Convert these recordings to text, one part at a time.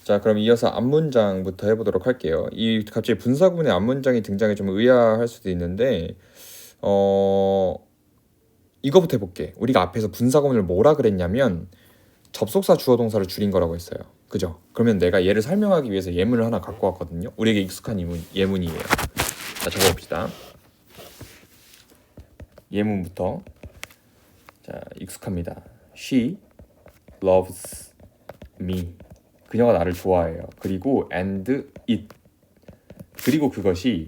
자, 그럼 이어서 앞문장부터 해보도록 할게요. 이 갑자기 분사구문에 앞문장이 등장해 좀 의아할 수도 있는데 이거부터 해볼게. 우리가 앞에서 분사구문을 뭐라 그랬냐면 접속사 주어 동사를 줄인 거라고 했어요. 그죠? 그러면 내가 얘를 설명하기 위해서 예문을 하나 갖고 왔거든요. 우리에게 익숙한 예문이에요. 자, 적어봅시다. 예문부터. 자, 익숙합니다. She loves me. 그녀가 나를 좋아해요. 그리고 and it. 그리고 그것이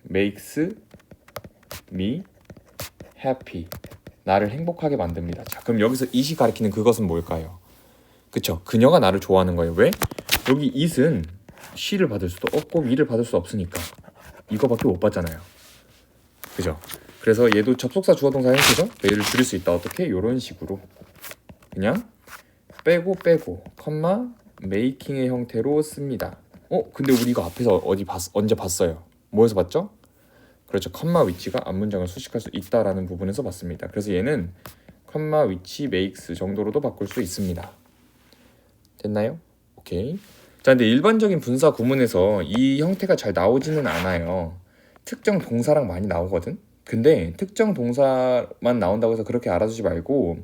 makes me happy. 나를 행복하게 만듭니다. 자, 그럼 여기서 it이 가리키는 그것은 뭘까요? 그쵸? 그녀가 나를 좋아하는 거예요. 왜? 여기 it은 she를 받을 수도 없고 me를 받을 수 없으니까 이거밖에 못 받잖아요. 그죠? 그래서 얘도 접속사 주어 동사 형태죠? 얘를 줄일 수 있다. 어떻게? 이런 식으로 그냥 빼고 컴마 메이킹의 형태로 씁니다. 근데 우리 이거 앞에서 언제 봤어요? 뭐에서 봤죠? 그렇죠. 컴마 위치가 앞문장을 수식할 수 있다라는 부분에서 봤습니다. 그래서 얘는 컴마 위치 makes 정도로도 바꿀 수 있습니다. 됐나요? 오케이. 자, 근데 일반적인 분사 구문에서 이 형태가 잘 나오지는 않아요. 특정 동사랑 많이 나오거든. 근데 특정 동사만 나온다고 해서 그렇게 알아두지 말고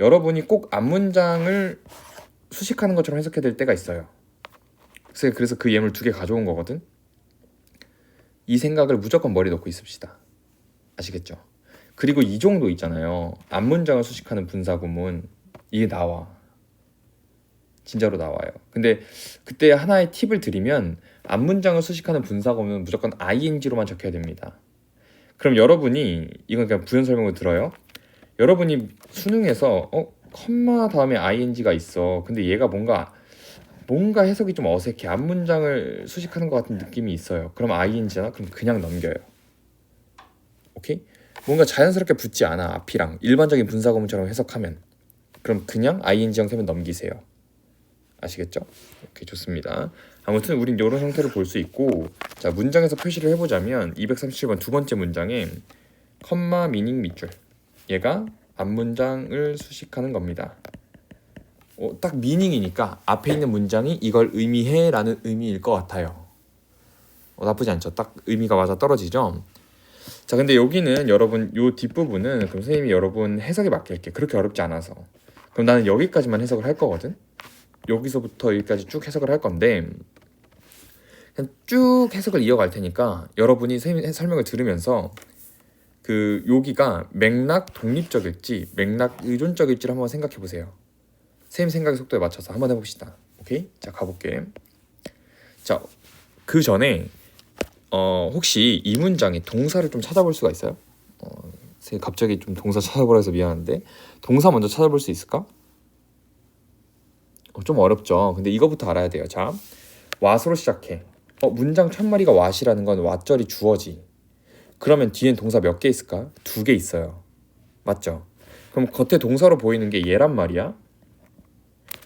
여러분이 꼭 앞문장을 수식하는 것처럼 해석해야 될 때가 있어요. 그래서 그 예물 2개 가져온 거거든. 이 생각을 무조건 머리에 넣고 있읍시다. 아시겠죠? 그리고 이 정도 있잖아요. 앞문장을 수식하는 분사구문 이게 나와. 진짜로 나와요. 근데 그때 하나의 팁을 드리면 앞문장을 수식하는 분사구문은 무조건 ing로만 적혀야 됩니다. 그럼 여러분이 이건 그냥 부연 설명을 들어요. 여러분이 수능에서 컴마 다음에 ing가 있어. 근데 얘가 뭔가 해석이 좀 어색해. 앞문장을 수식하는 것 같은 느낌이 있어요. 그럼 ing잖아? 그럼 그냥 넘겨요. 오케이? 뭔가 자연스럽게 붙지 않아. 앞이랑 일반적인 분사구문처럼 해석하면. 그럼 그냥 ing 형태면 넘기세요. 아시겠죠? 오케이, 좋습니다. 아무튼 우린 이런 형태를 볼 수 있고, 자, 문장에서 표시를 해보자면 237번 두 번째 문장에 컴마 미닝 밑줄, 얘가 앞문장을 수식하는 겁니다. 딱 미닝이니까 앞에 있는 문장이 이걸 의미해 라는 의미일 것 같아요. 나쁘지 않죠? 딱 의미가 맞아 떨어지죠? 자, 근데 여기는 여러분 요 뒷부분은 그럼 선생님이 여러분 해석에 맡길게. 그렇게 어렵지 않아서. 그럼 나는 여기까지만 해석을 할 거거든. 여기서부터 여기까지 쭉 해석을 할 건데 그냥 쭉 해석을 이어갈 테니까 여러분이 선생님 설명을 들으면서 그 여기가 맥락 독립적일지 맥락 의존적일지를 한번 생각해 보세요. 선생님 생각의 속도에 맞춰서 한번 해봅시다. 오케이? 자, 가볼게. 자, 그 전에 혹시 이 문장에 동사를 좀 찾아볼 수가 있어요? 선생님 갑자기 좀 동사 찾아보라 해서 미안한데 동사 먼저 찾아볼 수 있을까? 좀 어렵죠. 근데 이거부터 알아야 돼요. 자, what으로 시작해. 문장 첫마디가 what이라는 건 what절이 주어지. 그러면 뒤엔 동사 몇 개 있을까? 2개 있어요. 맞죠? 그럼 겉에 동사로 보이는 게 얘란 말이야.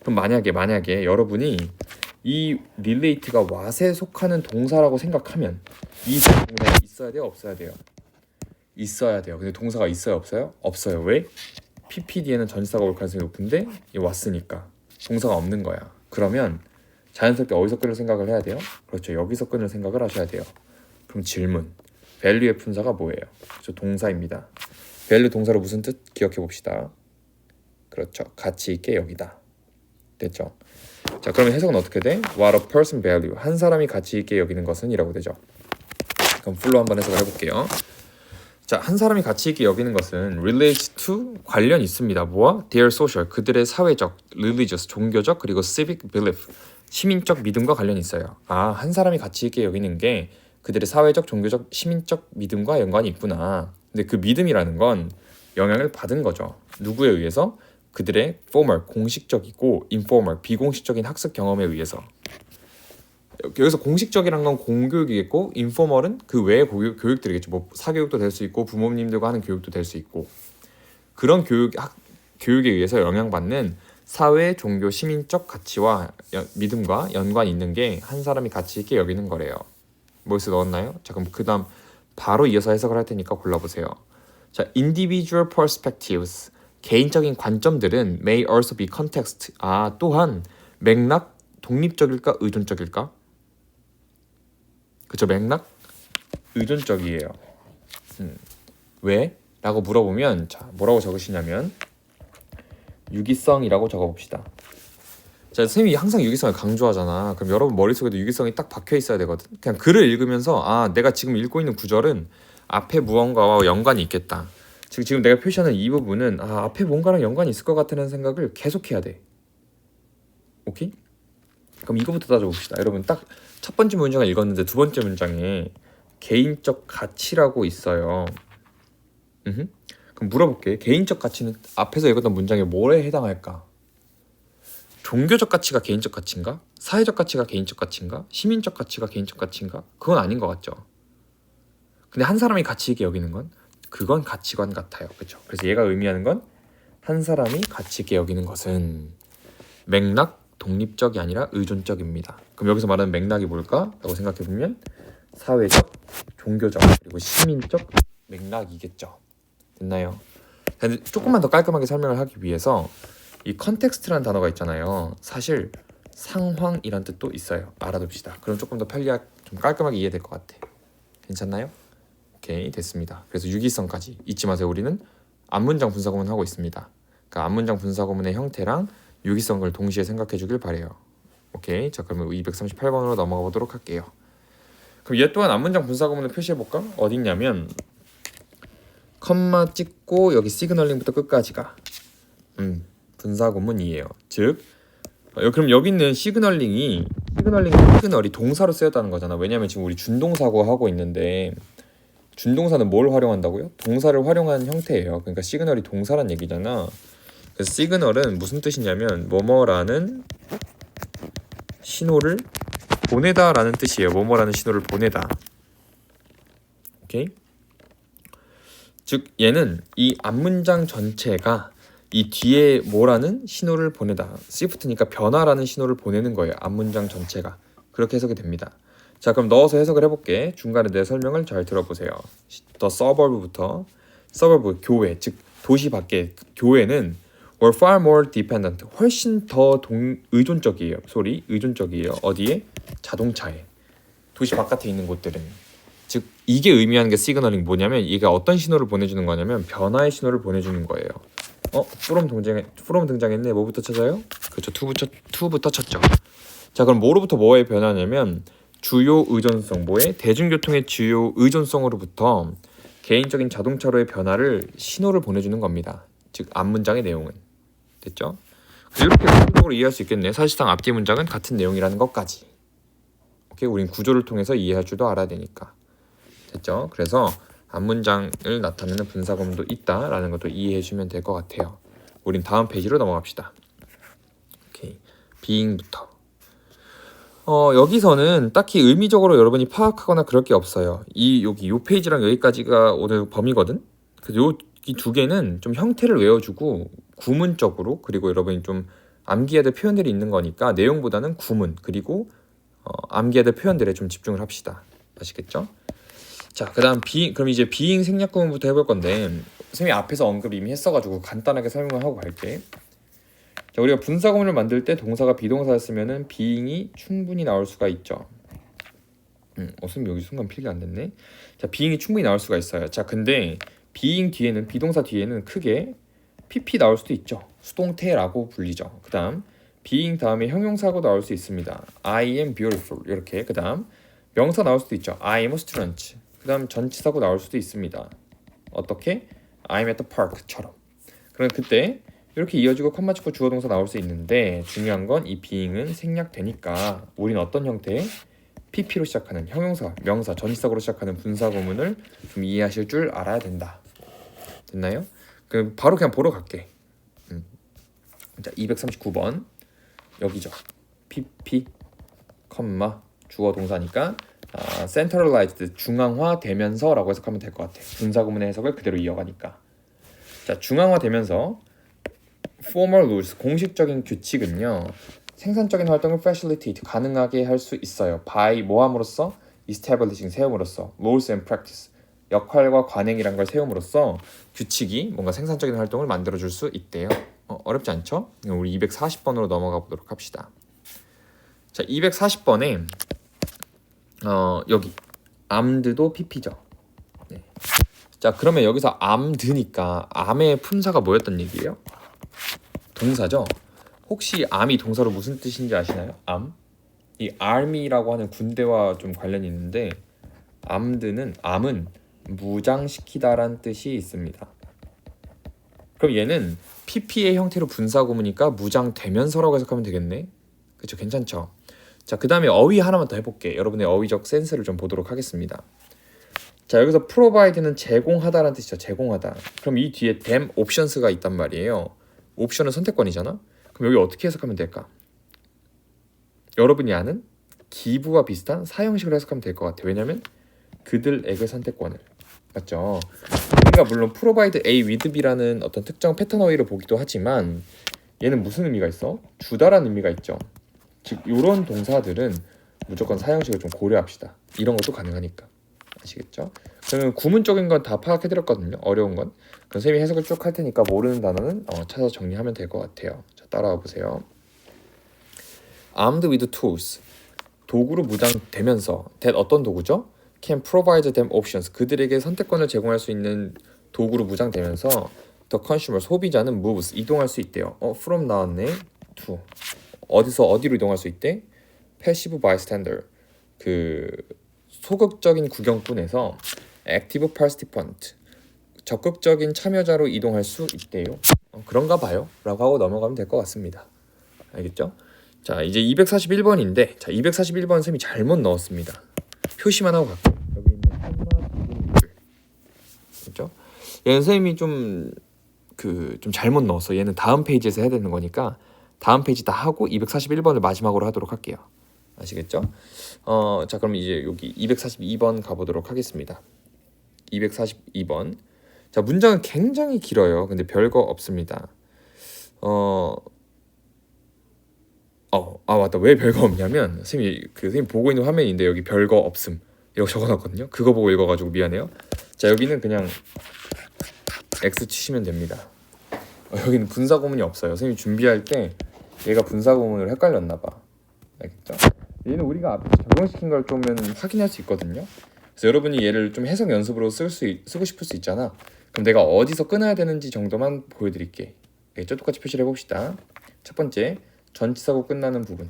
그럼 만약에 여러분이 이 relate가 what에 속하는 동사라고 생각하면 이 동사가 있어야 돼요? 없어야 돼요? 있어야 돼요. 근데 동사가 있어요? 없어요? 없어요. 왜? PPD에는 전치사가 올 가능성이 높은데 이 what으니까 동사가 없는 거야. 그러면 자연스럽게 어디서 끊을 생각을 해야 돼요? 그렇죠. 여기서 끊을 생각을 하셔야 돼요. 그럼 질문. value의 품사가 뭐예요? 그렇죠. 동사입니다. value 동사로 무슨 뜻? 기억해 봅시다. 그렇죠. 가치 있게 여기다. 됐죠? 자, 그러면 해석은 어떻게 돼? What a person value. 한 사람이 가치 있게 여기는 것은 이라고 되죠. 그럼 풀로 한번 해석을 해볼게요. 자, 한 사람이 가치 있게 여기는 것은 relates to 관련 있습니다. 뭐와? Their social, 그들의 사회적, religious, 종교적, 그리고 civic belief, 시민적 믿음과 관련이 있어요. 한 사람이 가치 있게 여기는 게 그들의 사회적, 종교적, 시민적 믿음과 연관이 있구나. 근데 그 믿음이라는 건 영향을 받은 거죠. 누구에 의해서? 그들의 formal, 공식적이고 informal, 비공식적인 학습 경험에 의해서. 여기서 공식적이란 건 공교육이겠고 informal은 그 외의 교육들이겠죠. 뭐 사교육도 될 수 있고 부모님들과 하는 교육도 될 수 있고 그런 교육에 의해서 영향받는 사회, 종교, 시민적 가치와 믿음과 연관이 있는 게 한 사람이 가치 있게 여기는 거래요. 뭐에서 넣었나요? 자, 그럼 그 다음 바로 이어서 해석을 할 테니까 골라보세요. 자, individual perspectives, 개인적인 관점들은 may also be context, 또한 맥락 독립적일까 의존적일까? 그쵸, 맥락 의존적이에요. 왜? 라고 물어보면 자 뭐라고 적으시냐면 유기성이라고 적어봅시다. 자, 선생님이 항상 유기성을 강조하잖아. 그럼 여러분 머릿속에도 유기성이 딱 박혀 있어야 되거든. 그냥 글을 읽으면서 아 내가 지금 읽고 있는 구절은 앞에 무언가와 연관이 있겠다. 즉 지금 내가 표시하는 이 부분은 아 앞에 뭔가랑 연관이 있을 것 같다는 생각을 계속해야 돼. 오케이? 그럼 이거부터 따져봅시다. 여러분 딱 첫 번째 문장을 읽었는데 두 번째 문장에 개인적 가치라고 있어요. 그럼 물어볼게. 개인적 가치는 앞에서 읽었던 문장에 뭐에 해당할까? 종교적 가치가 개인적 가치인가? 사회적 가치가 개인적 가치인가? 시민적 가치가 개인적 가치인가? 그건 아닌 것 같죠. 근데 한 사람이 가치 있게 여기는 건 그건 가치관 같아요. 그렇죠? 그래서 얘가 의미하는 건 한 사람이 가치 있게 여기는 것은 맥락 독립적이 아니라 의존적입니다. 그럼 여기서 말하는 맥락이 뭘까? 라고 생각해보면 사회적, 종교적, 그리고 시민적 맥락이겠죠. 됐나요? 근데 조금만 더 깔끔하게 설명을 하기 위해서 이 컨텍스트라는 단어가 있잖아요. 사실 상황이란 뜻도 있어요. 알아둡시다. 그럼 조금 더 편리하게 좀 깔끔하게 이해될 것 같아. 괜찮나요? 오케이, 됐습니다. 그래서 유기성까지 잊지 마세요. 우리는 앞문장 분사구문 하고 있습니다. 그러니까 앞문장 분사구문의 형태랑 유기성을 동시에 생각해 주길 바래요. 오케이, 자 그러면 238번으로 넘어가 보도록 할게요. 그럼 얘 또한 앞문장 분사구문을 표시해 볼까? 어디 있냐면 컴마 찍고 여기 시그널링부터 끝까지가 분사구문이에요. 즉 그럼 여기 있는 시그널이 동사로 쓰였다는 거잖아. 왜냐면 지금 우리 준동사고 하고 있는데 준동사는 뭘 활용한다고요? 동사를 활용한 형태예요. 그러니까 시그널이 동사란 얘기잖아. 그래서 시그널은 무슨 뜻이냐면 뭐뭐라는 신호를 보내다라는 뜻이에요. 뭐뭐라는 신호를 보내다. 오케이? 즉 얘는 이 앞문장 전체가 이 뒤에 뭐라는 신호를 보내다. 시프트니까 변화라는 신호를 보내는 거예요. 앞문장 전체가. 그렇게 해석이 됩니다. 자 그럼 넣어서 해석을 해볼게. 중간에 내 설명을 잘 들어보세요. The suburb부터 suburb 교외 즉 도시 밖의 교외는 were far more dependent 훨씬 더 의존적이에요. 의존적이에요. 어디에? 자동차에. 도시 바깥에 있는 곳들은. 즉 이게 의미하는 게 시그널링 뭐냐면 이게 어떤 신호를 보내주는 거냐면 변화의 신호를 보내주는 거예요. from 등장했네. 뭐부터 찾아요? 그렇죠. to부터 찾죠. 자 그럼 뭐로부터 뭐에 변하냐면 주요 의존성 뭐에? 대중교통의 주요 의존성으로부터 개인적인 자동차로의 변화를 신호를 보내주는 겁니다. 즉 앞문장의 내용은. 됐죠? 이렇게 구조적으로 이해할 수 있겠네. 사실상 앞뒤 문장은 같은 내용이라는 것까지. 오케이, 우린 구조를 통해서 이해할 줄도 알아야 되니까. 됐죠? 그래서 앞문장을 나타내는 분사구문도 있다라는 것도 이해해주면 될 것 같아요. 우린 다음 페이지로 넘어갑시다. 오케이, being부터. 여기서는 딱히 의미적으로 여러분이 파악하거나 그럴 게 없어요. 요 페이지랑 여기까지가 오늘 범위거든. 그래서 이 두 개는 좀 형태를 외워주고 구문적으로 그리고 여러분이 좀 암기해야 될 표현들이 있는 거니까 내용보다는 구문 그리고 암기해야 될 표현들에 좀 집중을 합시다. 아시겠죠? 자, 그다음 그럼 이제 비잉 생략 구문부터 해볼 건데 선생님이 앞에서 언급 이미 했어가지고 간단하게 설명을 하고 갈게. 자, 우리가 분사구문을 만들 때 동사가 비동사였으면은 비잉이 충분히 나올 수가 있죠. 선생님 여기 순간 필기 안 됐네. 자, 비잉이 충분히 나올 수가 있어요. 자, 근데 비잉 뒤에는 비동사 뒤에는 크게 pp 나올 수도 있죠. 수동태라고 불리죠. 그다음 being 다음에 형용사고 나올 수 있습니다. I am beautiful 이렇게. 그다음 명사 나올 수도 있죠. I am a student. 그다음 전치사고 나올 수도 있습니다. 어떻게? I'm at the park처럼. 그럼 그때 이렇게 이어지고 컴마 찍고 주어 동사 나올 수 있는데 중요한 건 이 being은 생략되니까 우리는 어떤 형태의 pp로 시작하는 형용사, 명사, 전치사고로 시작하는 분사구문을 좀 이해하실 줄 알아야 된다. 됐나요? 그럼 바로 그냥 보러 갈게. 자, 239번 여기죠. pp, 컴마 주어 동사니까 centralized 중앙화되면서라고 해석하면 될 것 같아. 분사구문의 해석을 그대로 이어가니까. 자, 중앙화되면서 formal rules 공식적인 규칙은요. 생산적인 활동을 facilitate 가능하게 할 수 있어요. by 뭐함으로써? establishing 세움으로써 rules and practice 역할과 관행이란 걸 세움으로써 규칙이 뭔가 생산적인 활동을 만들어줄 수 있대요. 어렵지 않죠? 우리 240번으로 넘어가 보도록 합시다. 자, 240번에 여기 armed도 pp죠. 네. 자, 그러면 여기서 armed니까 arm의 품사가 뭐였던 얘기예요? 동사죠. 혹시 arm이 동사로 무슨 뜻인지 아시나요? arm? 이 army라고 하는 군대와 좀 관련이 있는데 arm은 무장시키다란 뜻이 있습니다. 그럼 얘는 PP의 형태로 분사구문이니까 무장되면서라고 해석하면 되겠네. 그쵸, 괜찮죠? 자, 그 다음에 어휘 하나만 더 해볼게. 여러분의 어휘적 센스를 좀 보도록 하겠습니다. 자, 여기서 provide는 제공하다라는 뜻이죠. 제공하다. 그럼 이 뒤에 them options가 있단 말이에요. 옵션은 선택권이잖아. 그럼 여기 어떻게 해석하면 될까? 여러분이 아는 give와 비슷한 사형식으로 해석하면 될 것 같아요. 왜냐면 그들에게 선택권을. 맞죠? 그러니까 물론 provide A with B라는 어떤 특정 패턴 어휘를 보기도 하지만 얘는 무슨 의미가 있어? 주다라는 의미가 있죠. 즉 이런 동사들은 무조건 사형식을 좀 고려합시다. 이런 것도 가능하니까. 아시겠죠? 그러면 구문적인 건 다 파악해드렸거든요. 어려운 건. 그럼 선생님이 해석을 쭉 할 테니까 모르는 단어는 찾아서 정리하면 될 것 같아요. 자, 따라와 보세요. Armed with tools. 도구로 무장되면서. that 어떤 도구죠? Can provide them options. 그들에게 선택권을 제공할 수 있는 도구로 무장되면서 the consumer, 소비자는 moves, 이동할 수 있대요. from 나왔네. to. 어디서 어디로 이동할 수 있대? passive bystander. 그 소극적인 구경꾼에서 active participant. 적극적인 참여자로 이동할 수 있대요. 그런가 봐요. 라고 하고 넘어가면 될 것 같습니다. 알겠죠? 자, 이제 241번인데 자, 241번 선생님이 잘못 넣었습니다. 표시만 하고 갈게요. 여기 있는 콤마 부분들. 그렇죠? 얘는 선생님이 좀 잘못 넣었어. 얘는 다음 페이지에서 해야 되는 거니까 다음 페이지 다 하고 241번을 마지막으로 하도록 할게요. 아시겠죠? 자, 그럼 이제 여기 242번 가보도록 하겠습니다. 242번. 자, 문장은 굉장히 길어요. 근데 별거 없습니다. 맞다. 왜 별거 없냐면 선생님 보고 있는 화면인데 여기 별거 없음 이렇게 적어놨거든요. 그거 보고 읽어가지고 미안해요. 자, 여기는 그냥 X 치시면 됩니다. 여기는 분사구문이 없어요. 선생님 준비할 때 얘가 분사구문으로 헷갈렸나봐. 알겠죠? 얘는 우리가 앞에 적용시킨 걸 좀 확인할 수 있거든요. 그래서 여러분이 얘를 좀 해석 연습으로 쓰고 싶을 수 있잖아. 그럼 내가 어디서 끊어야 되는지 정도만 보여드릴게. 알겠죠? 똑같이 표시를 해봅시다. 첫 번째, 전치사고 끝나는 부분.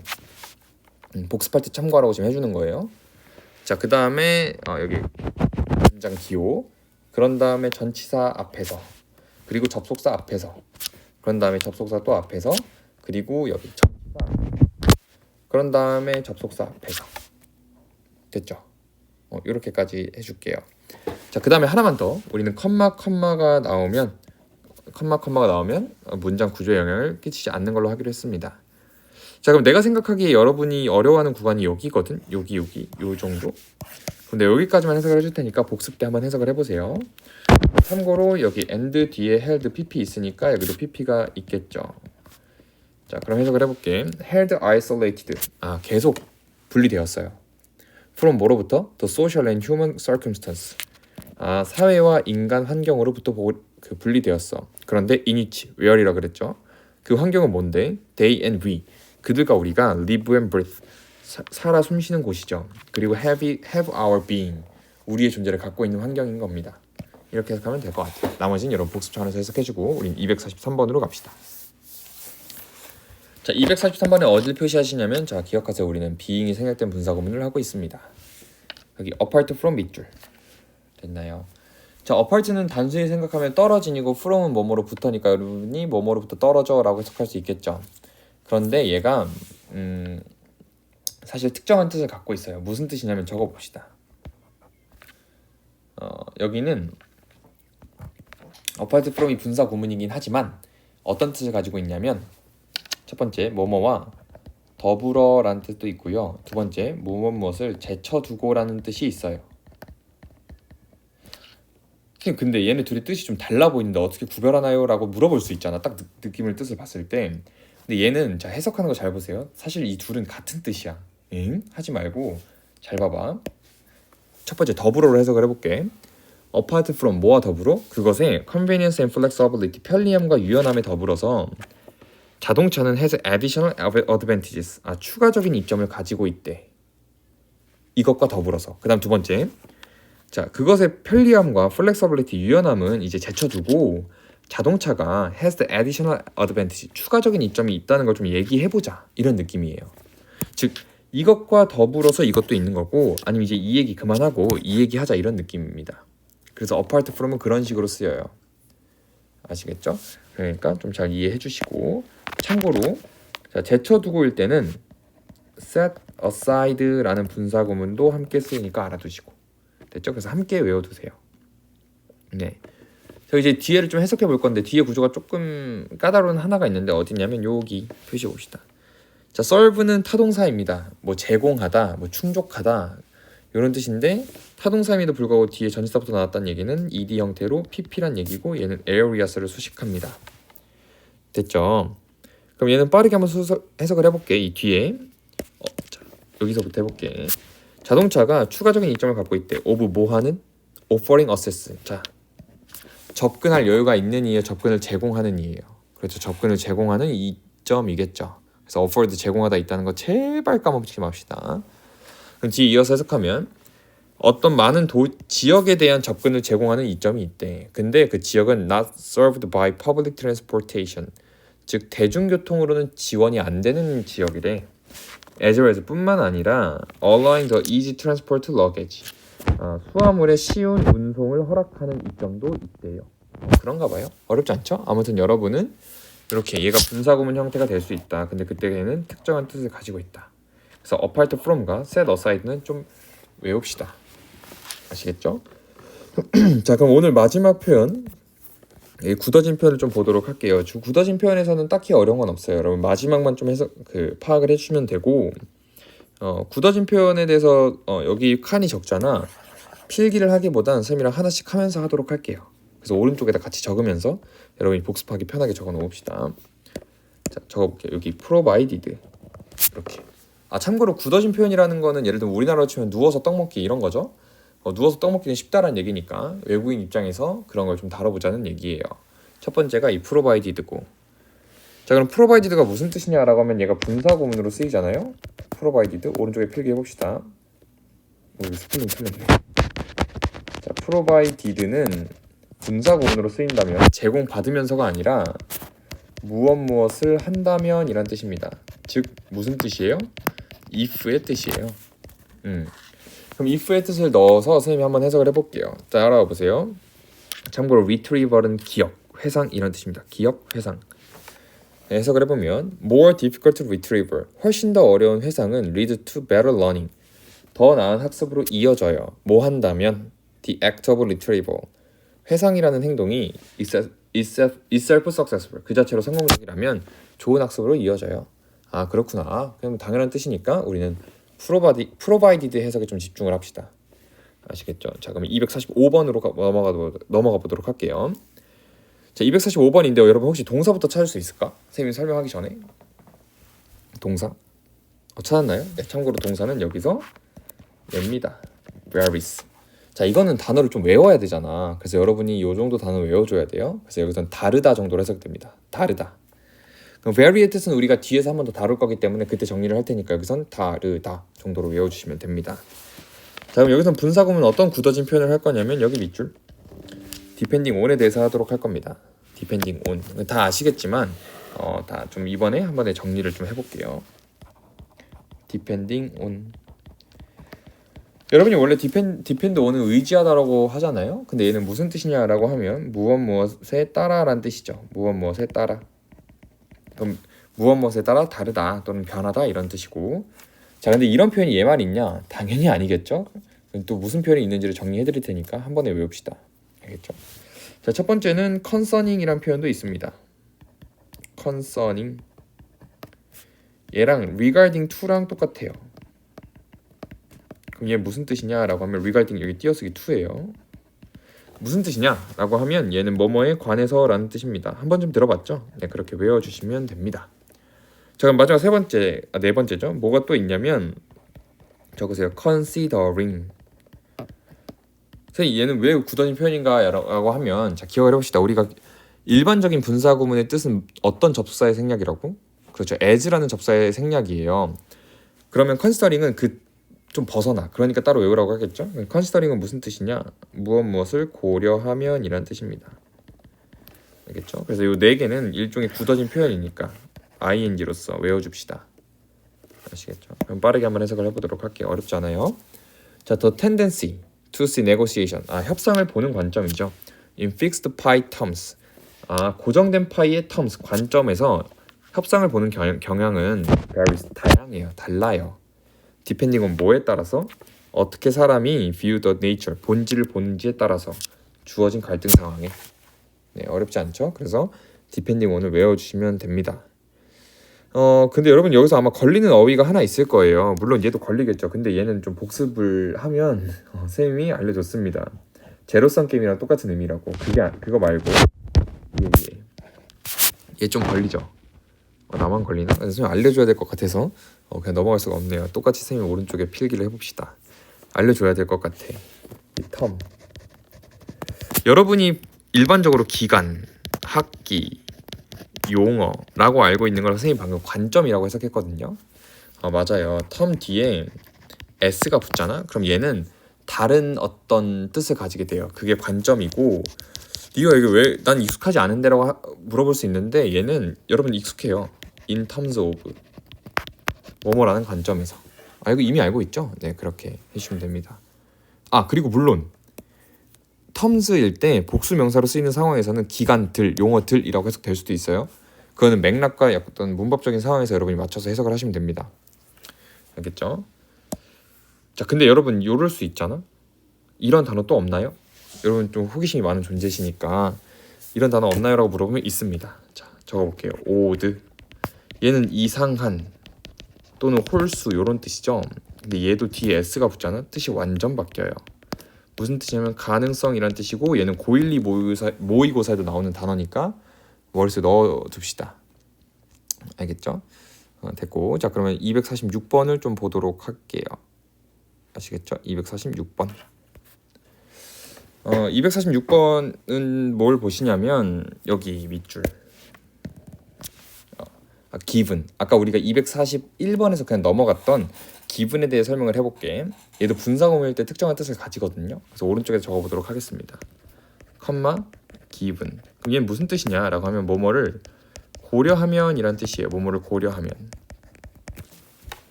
복습할 때 참고하라고 지금 해주는 거예요. 자, 그 다음에 여기 문장 기호. 그런 다음에 전치사 앞에서. 그리고 접속사 앞에서. 그런 다음에 접속사 또 앞에서. 그리고 여기 전치사 앞에서. 그런 다음에 접속사 앞에서. 됐죠? 이렇게까지 해줄게요. 자, 그 다음에 하나만 더. 우리는 컴마가 나오면 문장 구조에 영향을 끼치지 않는 걸로 하기로 했습니다. 자, 그럼 내가 생각하기에 여러분이 어려워하는 구간이 여기거든. 여기 요 정도. 근데 여기까지만 해석을 해줄 테니까 복습 때 한번 해석을 해보세요. 참고로 여기 and 뒤에 held pp 있으니까 여기도 pp가 있겠죠. 자, 그럼 해석을 해볼게. held isolated. 계속 분리되었어요. from 뭐로부터? the social and human circumstance. 사회와 인간 환경으로부터 분리되었어. 그런데 in which, where이라 그랬죠. 그 환경은 뭔데? they and we. 그들과 우리가 live and breathe. 살아 숨쉬는 곳이죠. 그리고 have our being. 우리의 존재를 갖고 있는 환경인 겁니다. 이렇게 해석하면 될 것 같아요. 나머지는 여러분 복습 안에서 해석해주고 우린 243번으로 갑시다. 자, 243번에 어디를 표시하시냐면 자, 기억하세요. 우리는 being이 생략된 분사구문을 하고 있습니다. 여기 apart from 밑줄. 됐나요? 자, apart는 단순히 생각하면 떨어진이고 from은 뭐뭐로부터니까 여러분이 뭐뭐로부터 떨어져 라고 해석할 수 있겠죠. 그런데 얘가 사실 특정한 뜻을 갖고 있어요. 무슨 뜻이냐면 적어봅시다. 여기는 apart from이 분사 구문이긴 하지만 어떤 뜻을 가지고 있냐면 첫 번째 뭐뭐와 더불어라는 뜻도 있고요. 두 번째 무엇을 제쳐두고라는 뜻이 있어요. 근데 얘네 둘이 뜻이 좀 달라 보이는데 어떻게 구별하나요? 라고 물어볼 수 있잖아. 딱 느낌을 뜻을 봤을 때. 근데 얘는 자, 해석하는 거 잘 보세요. 사실 이 둘은 같은 뜻이야. 하지 말고 잘 봐봐. 첫 번째 더불어로 해석을 해볼게. apart from 뭐와 더불어? 그것의 convenience and flexibility, 편리함과 유연함에 더불어서 자동차는 has additional advantages. 추가적인 이점을 가지고 있대. 이것과 더불어서. 그다음 두 번째. 자, 그것의 편리함과 flexibility, 유연함은 이제 제쳐두고 자동차가 has the additional advantage, 추가적인 이점이 있다는 걸 좀 얘기해보자, 이런 느낌이에요. 즉 이것과 더불어서 이것도 있는 거고, 아니면 이제 이 얘기 그만하고 이 얘기 하자, 이런 느낌입니다. 그래서 apart from은 그런 식으로 쓰여요. 아시겠죠? 그러니까 좀 잘 이해해 주시고, 참고로 자, 제쳐두고일 때는 set aside라는 분사 구문도 함께 쓰이니까 알아두시고, 됐죠? 그래서 함께 외워두세요. 네. 자, 이제 뒤에를 좀 해석해 볼 건데, 뒤에 구조가 조금 까다로운 하나가 있는데 어디냐면 여기 표시해 봅시다. 자, serve는 타동사입니다. 뭐 제공하다, 뭐 충족하다, 이런 뜻인데, 타동사임에도 불구하고 뒤에 전치사부터 나왔다는 얘기는 ed 형태로 pp란 얘기고, 얘는 areas를 수식합니다. 됐죠? 그럼 얘는 빠르게 한번 해석을 해볼게. 이 뒤에 자, 여기서부터 해볼게. 자동차가 추가적인 이점을 갖고 있대. of 뭐하는? offering access. 자, 접근할 여유가 있는 이에 접근을 제공하는 이에요. 그렇죠. 접근을 제공하는 이점이겠죠. 그래서 offered, 제공하다 있다는 거 제발 까먹지 맙시다. 그럼 뒤에 이어서 해석하면 어떤 많은 지역에 대한 접근을 제공하는 이점이 있대. 근데 그 지역은 not served by public transportation, 즉 대중교통으로는 지원이 안 되는 지역이래. as well as 뿐만 아니라 allowing the easy transport luggage, 수화물의 쉬운 운송을 허락하는 이점도 있대요. 그런가 봐요. 어렵지 않죠? 아무튼 여러분은 이렇게 얘가 분사구문 형태가 될 수 있다. 근데 그때는 특정한 뜻을 가지고 있다. 그래서 apart from과 set aside는 좀 외웁시다. 아시겠죠? 자, 그럼 오늘 마지막 표현, 굳어진 표현을 좀 보도록 할게요. 굳어진 표현에서는 딱히 어려운 건 없어요. 여러분 마지막만 좀 해서 파악을 해주시면 되고, 굳어진 표현에 대해서 여기 칸이 적잖아. 필기를 하기보단 쌤이랑 하나씩 하면서 하도록 할게요. 그래서 오른쪽에다 같이 적으면서 여러분이 복습하기 편하게 적어 놓읍시다. 자, 적어볼게요. 여기 provided, 이렇게. 참고로 굳어진 표현이라는 거는 예를 들면 우리나라로 치면 누워서 떡 먹기 이런 거죠. 누워서 떡 먹기는 쉽다라는 얘기니까 외국인 입장에서 그런 걸 좀 다뤄보자는 얘기예요. 첫 번째가 이 provided고, 자, 그럼 provided가 무슨 뜻이냐라고 하면 얘가 분사구문으로 쓰이잖아요. provided, 오른쪽에 필기해봅시다. 여기 스펠링 틀렸네. 자, provided는 분사구문으로 쓰인다면 제공받으면서가 아니라 무엇을 한다면 이란 뜻입니다. 즉 무슨 뜻이에요? if의 뜻이에요. 그럼 if의 뜻을 넣어서 선생님이 한번 해석을 해볼게요. 자, 알아봐 보세요. 참고로 retrieval은 기억, 회상 이런 뜻입니다. 기억, 회상. 해석을 해보면 more difficult retrieval, 훨씬 더 어려운 회상은 lead to better learning, 더 나은 학습으로 이어져요. 뭐 한다면 the act of retrieval, 회상이라는 행동이 itself successful, 그 자체로 성공적이라면 좋은 학습으로 이어져요. 그렇구나. 그럼 당연한 뜻이니까 우리는 provided 해석에 좀 집중을 합시다. 아시겠죠? 자, 그럼 245번으로 넘어가 보도록 할게요. 자, 245번인데요. 여러분 혹시 동사부터 찾을 수 있을까? 선생님이 설명하기 전에. 동사. 찾았나요? 네, 참고로 동사는 여기서 얘입니다. varies. 자, 이거는 단어를 좀 외워야 되잖아. 그래서 여러분이 이 정도 단어 외워줘야 돼요. 그래서 여기서는 다르다 정도로 해석됩니다. 다르다. 그럼 vary의 뜻은 우리가 뒤에서 한 번 더 다룰 거기 때문에 그때 정리를 할 테니까 여기선 다르다 정도로 외워주시면 됩니다. 자, 그럼 여기선 분사구문 어떤 굳어진 표현을 할 거냐면 여기 밑줄 depending on에 대해서 하도록 할 겁니다. depending on 다 아시겠지만 다 좀 이번에 한 번에 정리를 좀 해볼게요. depending on, 여러분이 원래 depend on은 의지하다라고 하잖아요. 근데 얘는 무슨 뜻이냐라고 하면 무엇에 따라라는 뜻이죠. 무엇에 따라. 그럼 무엇에 따라 다르다 또는 변하다 이런 뜻이고. 자, 근데 이런 표현이 얘만 있냐? 당연히 아니겠죠. 또 무슨 표현이 있는지를 정리해 드릴 테니까 한 번에 외웁시다. 알겠죠? 자, 첫 번째는 concerning이란 표현도 있습니다. concerning, 얘랑 regarding to랑 똑같아요. 그럼 얘 무슨 뜻이냐라고 하면 regarding 여기 띄어쓰기 to예요. 무슨 뜻이냐라고 하면 얘는 뭐뭐에 관해서라는 뜻입니다. 한 번쯤 들어봤죠? 네, 그렇게 외워주시면 됩니다. 자, 그럼 마지막 네 번째죠. 뭐가 또 있냐면 적으세요. considering. 선생님, 얘는 왜 굳어진 표현인가라고 하면, 자, 기억을 해봅시다. 우리가 일반적인 분사 구문의 뜻은 어떤 접속사의 생략이라고? 그렇죠. as라는 접사의 생략이에요. 그러면 컨시더링은 좀 벗어나. 그러니까 따로 외우라고 하겠죠. 컨시더링은 무슨 뜻이냐? 무엇을 고려하면 이란 뜻입니다. 알겠죠? 그래서 이 네 개는 일종의 굳어진 표현이니까 ing로서 외워줍시다. 아시겠죠? 그럼 빠르게 한번 해석을 해보도록 할게요. 어렵지 않아요. 자, the tendency to see negotiation. 협상을 보는 관점이죠. In fixed pie terms. 고정된 파이의 terms, 관점에서 협상을 보는 경향은 varies, 다양해요. 달라요. depending on 뭐에 따라서 어떻게 사람이 view the nature, 본질을 보는지에 따라서 주어진 갈등 상황에. 네, 어렵지 않죠? 그래서 depending on을 외워주시면 됩니다. 근데 여러분 여기서 아마 걸리는 어휘가 하나 있을 거예요. 물론 얘도 걸리겠죠. 근데 얘는 좀 복습을 하면 쌤이 알려줬습니다. 제로섬 게임이랑 똑같은 의미라고. 그거 말고 얘 좀 걸리죠. 나만 걸리나? 그래서 쌤이 알려줘야 될 것 같아서 그냥 넘어갈 수가 없네요. 똑같이 쌤이 오른쪽에 필기를 해봅시다. 알려줘야 될 것 같아. 이 텀. 여러분이 일반적으로 기간, 학기, 용어라고 알고 있는 걸 선생님이 방금 관점이라고 해석했거든요. 맞아요. 텀 뒤에 s가 붙잖아. 그럼 얘는 다른 어떤 뜻을 가지게 돼요. 그게 관점이고, 네가 이게 왜 난 익숙하지 않은데라고 물어볼 수 있는데 얘는 여러분 익숙해요. In terms of 뭐뭐라는 관점에서. 이거 이미 알고 있죠? 네, 그렇게 해주시면 됩니다. 그리고 물론 terms일 때 복수 명사로 쓰이는 상황에서는 기간들, 용어들이라고 해석될 수도 있어요. 그거는 맥락과 어떤 문법적인 상황에서 여러분이 맞춰서 해석을 하시면 됩니다. 알겠죠? 자, 근데 여러분 이럴 수 있잖아. 이런 단어 또 없나요? 여러분 좀 호기심이 많은 존재시니까 이런 단어 없나요? 라고 물어보면 있습니다. 자, 적어볼게요. 오드. 얘는 이상한 또는 홀수 이런 뜻이죠. 근데 얘도 뒤에 s가 붙잖아. 뜻이 완전 바뀌어요. 무슨 뜻이냐면 가능성이란 뜻이고, 얘는 고1, 2 모의고사에도 나오는 단어니까 머릿속에 넣어둡시다. 알겠죠? 됐고, 자 그러면 246번을 좀 보도록 할게요. 아시겠죠? 246번. 246번은 뭘 보시냐면 여기 밑줄. given. 아까 우리가 241번에서 그냥 넘어갔던 given에 대해 설명을 해볼게. 얘도 분사구문일 때 특정한 뜻을 가지거든요. 그래서 오른쪽에 적어보도록 하겠습니다. 컴마 given. 그럼 얘는 무슨 뜻이냐라고 하면 뭐뭐를 고려하면이란 뜻이에요. 뭐뭐를 고려하면.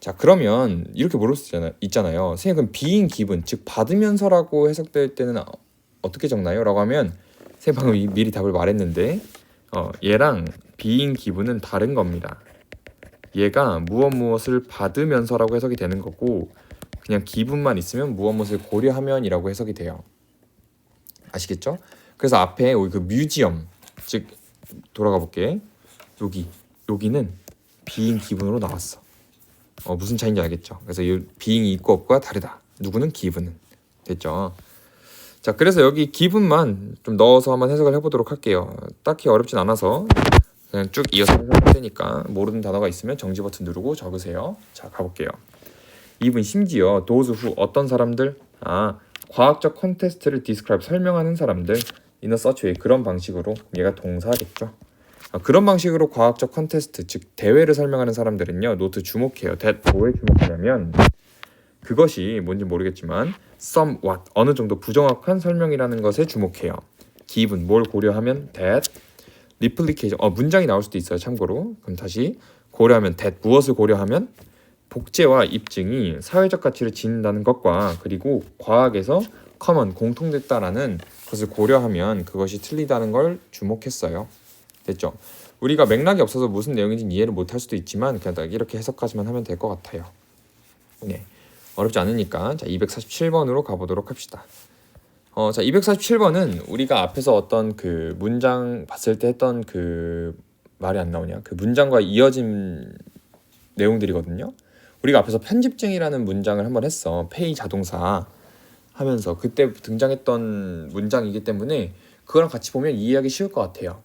자, 그러면 이렇게 물을 수 있잖아요. 선생님 그럼 being given, 즉 받으면서라고 해석될 때는 어떻게 적나요? 라고 하면 선생님 방금 미리 답을 말했는데 얘랑 being given은 다른 겁니다. 얘가 무엇을 받으면서라고 해석이 되는 거고, 그냥 given만 있으면 무엇을 고려하면이라고 해석이 돼요. 아시겠죠? 그래서 앞에 그 뮤지엄, 즉 돌아가 볼게. 여기는 being given으로 나왔어. 무슨 차이인지 알겠죠? 그래서 이 being이 있고 없고가 다르다. 누구는 given은. 됐죠? 자, 그래서 여기 given만 좀 넣어서 한번 해석을 해보도록 할게요. 딱히 어렵진 않아서 그냥 쭉 이어서 해석할 테니까 모르는 단어가 있으면 정지 버튼 누르고 적으세요. 자, 가볼게요. even 심지어 those who 어떤 사람들? 과학적 컨테스트를 describe 설명하는 사람들. in a such way 그런 방식으로. 얘가 동사겠죠. 그런 방식으로 과학적 컨테스트, 즉 대회를 설명하는 사람들은요, 노트 주목해요. 뭐에 주목하냐면 그것이 뭔지 모르겠지만 somewhat 어느 정도 부정확한 설명이라는 것에 주목해요. given 뭘 고려하면 that replication 문장이 나올 수도 있어요. 참고로. 그럼 다시 고려하면 that 무엇을 고려하면 복제와 입증이 사회적 가치를 지닌다는 것과 그리고 과학에서 common 공통됐다라는 것을 고려하면 그것이 틀리다는 걸 주목했어요. 됐죠? 우리가 맥락이 없어서 무슨 내용인지 이해를 못할 수도 있지만 그냥 딱 이렇게 해석까지만 하면 될 것 같아요. 네, 어렵지 않으니까 자 247번으로 가보도록 합시다. 자 247번은 우리가 앞에서 어떤 그 문장 봤을 때 했던 그 말이 안 나오냐, 그 문장과 이어진 내용들이거든요. 우리가 앞에서 편집증이라는 문장을 한번 했어. 페이 자동사 하면서 그때 등장했던 문장이기 때문에 그거랑 같이 보면 이해하기 쉬울 것 같아요.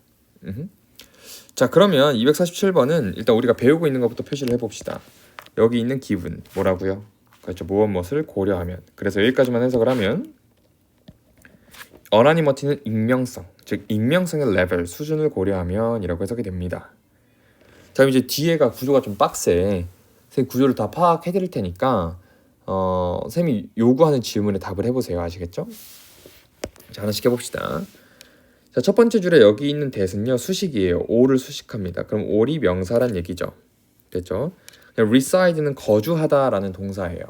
자, 그러면 247번은 일단 우리가 배우고 있는 것부터 표시를 해봅시다. 여기 있는 given 뭐라고요? 그렇죠. 무엇을 고려하면. 그래서 여기까지만 해석을 하면 어나니머티는 익명성, 즉 즉 익명성의 레벨 수준을 고려하면 이라고 해석이 됩니다. 자, 이제 뒤에가 구조가 좀 빡세. 선생님 구조를 다 파악해 드릴 테니까 선생님이 요구하는 질문에 답을 해보세요. 아시겠죠? 자, 하나씩 해봅시다. 자, 첫 번째 줄에 여기 있는 that은요 수식이에요. all을 수식합니다. 그럼 all이 명사란 얘기죠. 됐죠? reside는 거주하다라는 동사예요.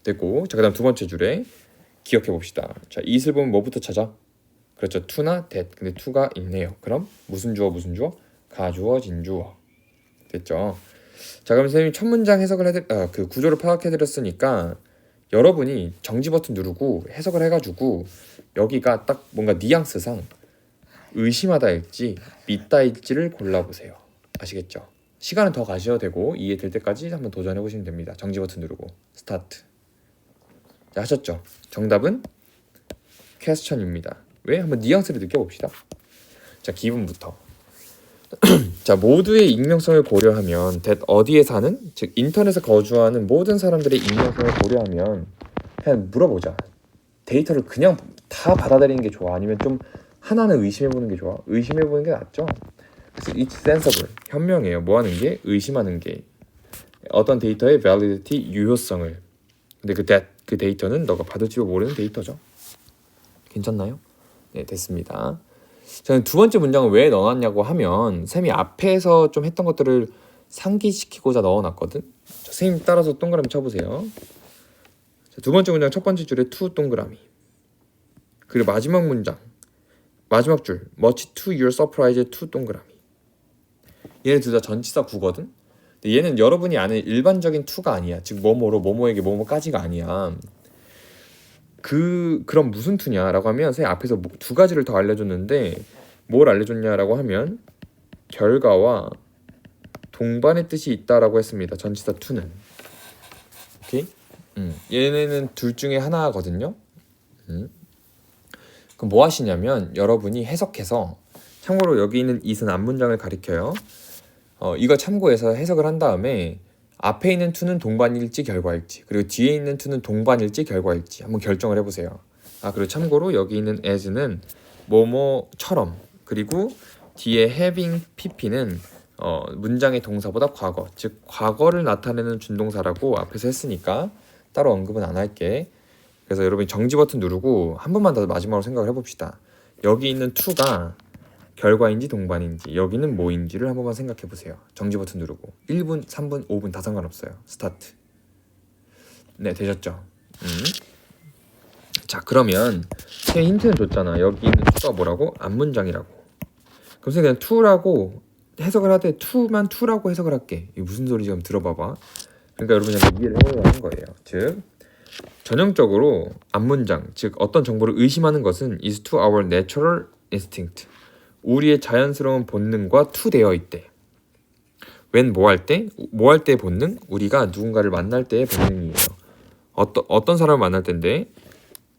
됐고, 자, 그다음 두 번째 줄에 기억해 봅시다. 자, it을 보면 뭐부터 찾아? 그렇죠, to나 that. 근데 to가 있네요. 그럼 무슨 주어 무슨 주어? 가주어 진주어. 됐죠? 자, 그럼 선생님이 첫 문장 해석을 그 구조를 파악해 드렸으니까 여러분이 정지 버튼 누르고 해석을 해가지고 여기가 딱 뭔가 뉘앙스상 의심하다일지 믿다일지를 골라보세요. 아시겠죠? 시간은 더 가셔도 되고 이해될 때까지 한번 도전해 보시면 됩니다. 정지 버튼 누르고 스타트. 자, 하셨죠? 정답은 퀘스천입니다. 왜? 한번 뉘앙스를 느껴봅시다. 자, 기분부터. 자, 모두의 익명성을 고려하면 that 어디에 사는, 즉 인터넷에 거주하는 모든 사람들의 익명성을 고려하면 그냥 물어보자. 데이터를 그냥 다 받아들이는 게 좋아? 아니면 좀 하나는 의심해보는 게 좋아? 의심해보는 게 낫죠? 그래서 it's sensible, 현명해요. 뭐 하는 게? 의심하는 게. 어떤 데이터의 validity, 유효성을. 근데 그 데이터는 너가 받을지도 모르는 데이터죠. 괜찮나요? 네, 됐습니다. 저는 두 번째 문장을 왜 넣어놨냐고 하면 쌤이 앞에서 좀 했던 것들을 상기시키고자 넣어놨거든. 자, 선생님 따라서 동그라미 쳐보세요. 자, 두 번째 문장 첫 번째 줄에 to 동그라미. 그리고 마지막 문장 마지막 줄 much to your surprise to 동그라미. 얘네 둘 다 전치사 구거든. 근데 얘는 여러분이 아는 일반적인 to가 아니야. 즉 뭐뭐로 뭐뭐에게 뭐뭐까지가 아니야. 그럼 무슨 to냐라고 하면 선생님 앞에서 두 가지를 더 알려줬는데 뭘 알려줬냐라고 하면 결과와 동반의 뜻이 있다라고 했습니다. 전치사 to는. 오케이? 얘네는 둘 중에 하나거든요. 그럼 뭐 하시냐면 여러분이 해석해서, 참고로 여기 있는 it은 앞문장을 가리켜요. 이거 참고해서 해석을 한 다음에 앞에 있는 to는 동반일지 결과일지, 그리고 뒤에 있는 to는 동반일지 결과일지 한번 결정을 해보세요. 그리고 참고로 여기 있는 as는 뭐뭐처럼, 그리고 뒤에 having pp는 문장의 동사보다 과거, 즉 과거를 나타내는 준동사라고 앞에서 했으니까 따로 언급은 안 할게. 그래서 여러분이 정지 버튼 누르고 한 번만 더 마지막으로 생각을 해봅시다. 여기 있는 to가 결과인지 동반인지, 여기는 뭐인지를 한 번만 생각해 보세요. 정지 버튼 누르고 1분, 3분, 5분 다 상관없어요. 스타트. 네, 되셨죠? 자, 그러면 제 힌트는 줬잖아. 여기 있는 to가 뭐라고? 앞문장이라고. 그럼 그냥 to라고 해석을 하되 to만 to라고 해석을 할게. 이게 무슨 소리지? 좀 들어봐봐. 그러니까 여러분이 이해를 해보려는 거예요. 즉 전형적으로 앞문장, 즉 어떤 정보를 의심하는 것은 is to our natural instinct, 우리의 자연스러운 본능과 투되어 있대. when 뭐 할 때? 뭐 할 때의 본능? 우리가 누군가를 만날 때의 본능이에요. 어떤 사람을 만날 때인데?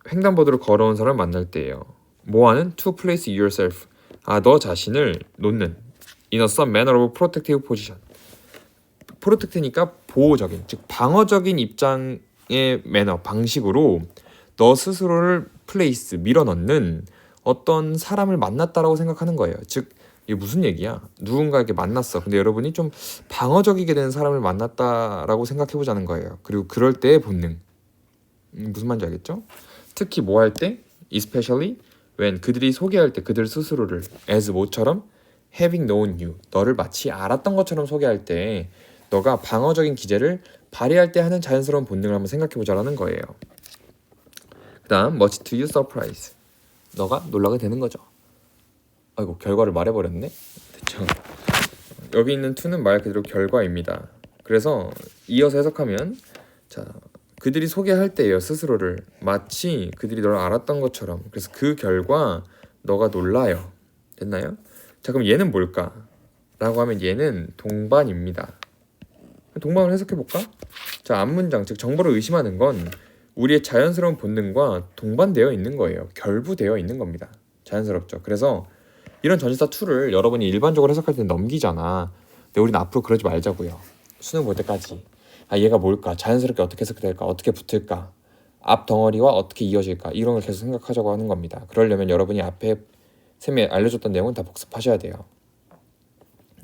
횡단보도를 걸어온 사람을 만날 때예요. 뭐 하는? to place yourself, 너 자신을 놓는 in a some manner of protective position. protect니까 보호적인, 즉 방어적인 입장의 매너, 방식으로 너 스스로를 place, 밀어넣는 어떤 사람을 만났다라고 생각하는 거예요. 즉 이게 무슨 얘기야? 누군가에게 만났어. 근데 여러분이 좀 방어적이게 되는 사람을 만났다라고 생각해보자는 거예요. 그리고 그럴 때의 본능. 무슨 말인지 알겠죠? 특히 뭐 할 때? especially when 그들이 소개할 때 그들 스스로를 as 뭐처럼 having known you, 너를 마치 알았던 것처럼 소개할 때 너가 방어적인 기제를 발휘할 때 하는 자연스러운 본능을 한번 생각해보자라는 거예요. 그 다음 much to your surprise, 너가 놀라게 되는 거죠. 아이고, 결과를 말해버렸네. 됐죠. 여기 있는 to는 말 그대로 결과입니다. 그래서 이어서 해석하면, 자, 그들이 소개할 때예요. 스스로를 마치 그들이 너를 알았던 것처럼. 그래서 그 결과 너가 놀라요. 됐나요? 자, 그럼 얘는 뭘까? 라고 하면 얘는 동반입니다. 동반을 해석해볼까? 자, 앞문장, 즉 정보를 의심하는 건 우리의 자연스러운 본능과 동반되어 있는 거예요. 결부되어 있는 겁니다. 자연스럽죠. 그래서 이런 전치사 to를 여러분이 일반적으로 해석할 때 넘기잖아. 근데 우리는 앞으로 그러지 말자고요. 수능 볼 때까지 얘가 뭘까? 자연스럽게 어떻게 해석될까? 어떻게 붙을까? 앞 덩어리와 어떻게 이어질까? 이런 걸 계속 생각하자고 하는 겁니다. 그러려면 여러분이 앞에 쌤이 알려줬던 내용은 다 복습하셔야 돼요.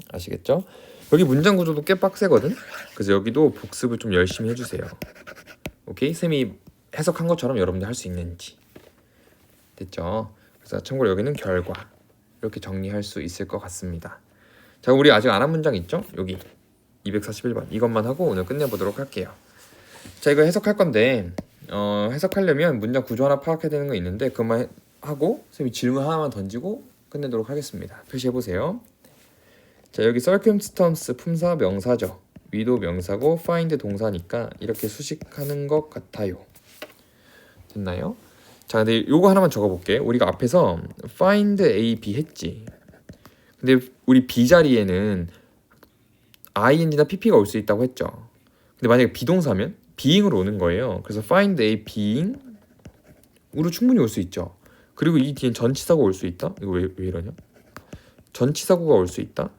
아시겠죠? 여기 문장 구조도 꽤 빡세거든. 그래서 여기도 복습을 좀 열심히 해주세요. 오케이? 쌤이 해석한 것처럼 여러분들 할 수 있는지. 됐죠? 그래서 참고로 여기는 결과 이렇게 정리할 수 있을 것 같습니다. 자, 우리 아직 안 한 문장 있죠? 여기 241번 이것만 하고 오늘 끝내보도록 할게요. 자, 이거 해석할 건데 해석하려면 문장 구조 하나 파악해야 되는 거 있는데 그것만 하고 쌤이 질문 하나만 던지고 끝내도록 하겠습니다. 표시해보세요. 자, 여기 circumstance 품사 명사죠. 위도 명사고 find 동사니까 이렇게 수식하는 것 같아요. 됐나요? 자, 근데 요거 하나만 적어볼게. 우리가 앞에서 find A, B 했지. 근데 우리 B 자리에는 ing나 pp가 올 수 있다고 했죠. 근데 만약에 비동사면 being으로 오는 거예요. 그래서 find A being으로 충분히 올 수 있죠. 그리고 이 뒤엔 전치사가 올 수 있다. 이거 왜 이러냐? 전치사구가 올 수 있다.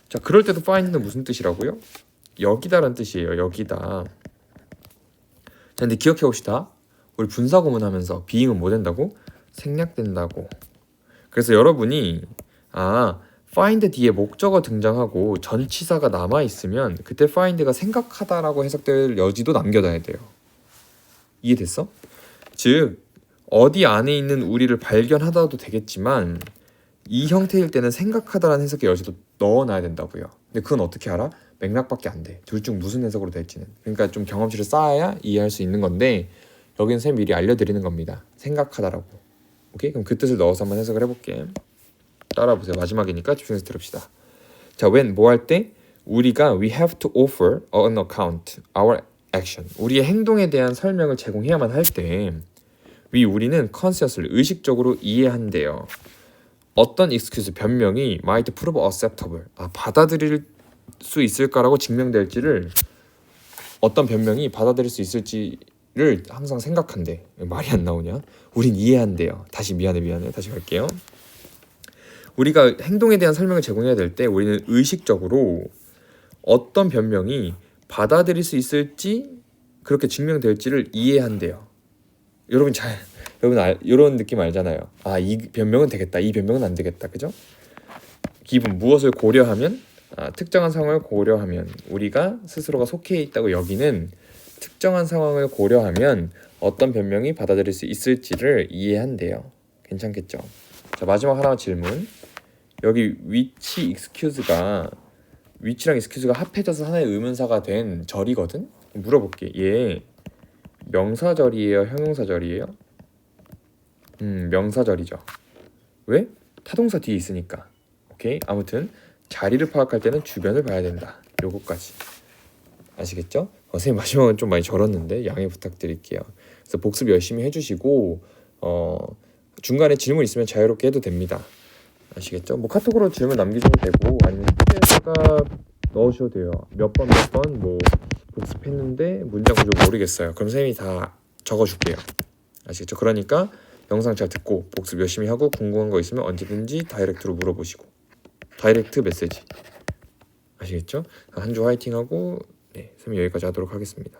자, 그럴 때도 find는 무슨 뜻이라고요? 여기다라는 뜻이에요. 여기다. 자, 근데 기억해 봅시다. 우리 분사구문 하면서 being은 뭐 된다고? 생략된다고. 그래서 여러분이 find 뒤에 목적어 등장하고 전치사가 남아있으면 그때 find가 생각하다라고 해석될 여지도 남겨둬야 돼요. 이해됐어? 즉 어디 안에 있는 우리를 발견하다도 되겠지만 이 형태일 때는 생각하다라는 해석의 여지도 넣어놔야 된다고요. 근데 그건 어떻게 알아? 맥락밖에 안 돼. 둘 중 무슨 해석으로 될지는. 그러니까 좀 경험치를 쌓아야 이해할 수 있는 건데 여기는 쌤 미리 알려드리는 겁니다. 생각하다라고. 오케이? 그럼 그 뜻을 넣어서 한번 해석을 해볼게. 따라보세요. 마지막이니까 집중해서 들읍시다. 자, when 뭐 할 때 우리가 we have to offer an account our action. 우리의 행동에 대한 설명을 제공해야만 할 때 우리는 consciously 의식적으로 이해한대요. 어떤 excuse 변명이 might prove acceptable. 받아들일 수 있을까라고 증명될지를 어떤 변명이 받아들일 수 있을지를 항상 생각한대. 말이 안 나오냐? 우린 이해한대요. 다시 미안해. 다시 갈게요. 우리가 행동에 대한 설명을 제공해야 될 때 우리는 의식적으로 어떤 변명이 받아들일 수 있을지 그렇게 증명될지를 이해한대요. 여러분 이런 느낌 알잖아요. 이 변명은 되겠다. 이 변명은 안 되겠다. 그죠? 기분 무엇을 고려하면 특정한 상황을 고려하면 우리가 스스로가 속해 있다고 여기는 특정한 상황을 고려하면 어떤 변명이 받아들일 수 있을지를 이해한대요. 괜찮겠죠? 자, 마지막 하나 질문. 여기 which excuse가 which랑 excuse가 합해져서 하나의 의문사가 된 절이거든? 물어볼게. 얘 명사절이에요? 형용사절이에요? 명사절이죠. 왜? 타동사 뒤에 있으니까. 오케이? 아무튼 자리를 파악할 때는 주변을 봐야 된다. 요거까지. 아시겠죠? 선생님 마지막은 좀 많이 절었는데 양해 부탁드릴게요. 그래서 복습 열심히 해주시고 중간에 질문 있으면 자유롭게 해도 됩니다. 아시겠죠? 뭐 카톡으로 질문 남기셔도 되고 아니면 PDF가 넣으셔도 돼요. 몇 번 뭐 복습했는데 문장 구조 모르겠어요. 그럼 쌤이 다 적어줄게요. 아시겠죠? 그러니까 영상 잘 듣고 복습 열심히 하고 궁금한 거 있으면 언제든지 다이렉트로 물어보시고 다이렉트 메시지. 아시겠죠? 한 주 화이팅하고 쌤이 여기까지 하도록 하겠습니다.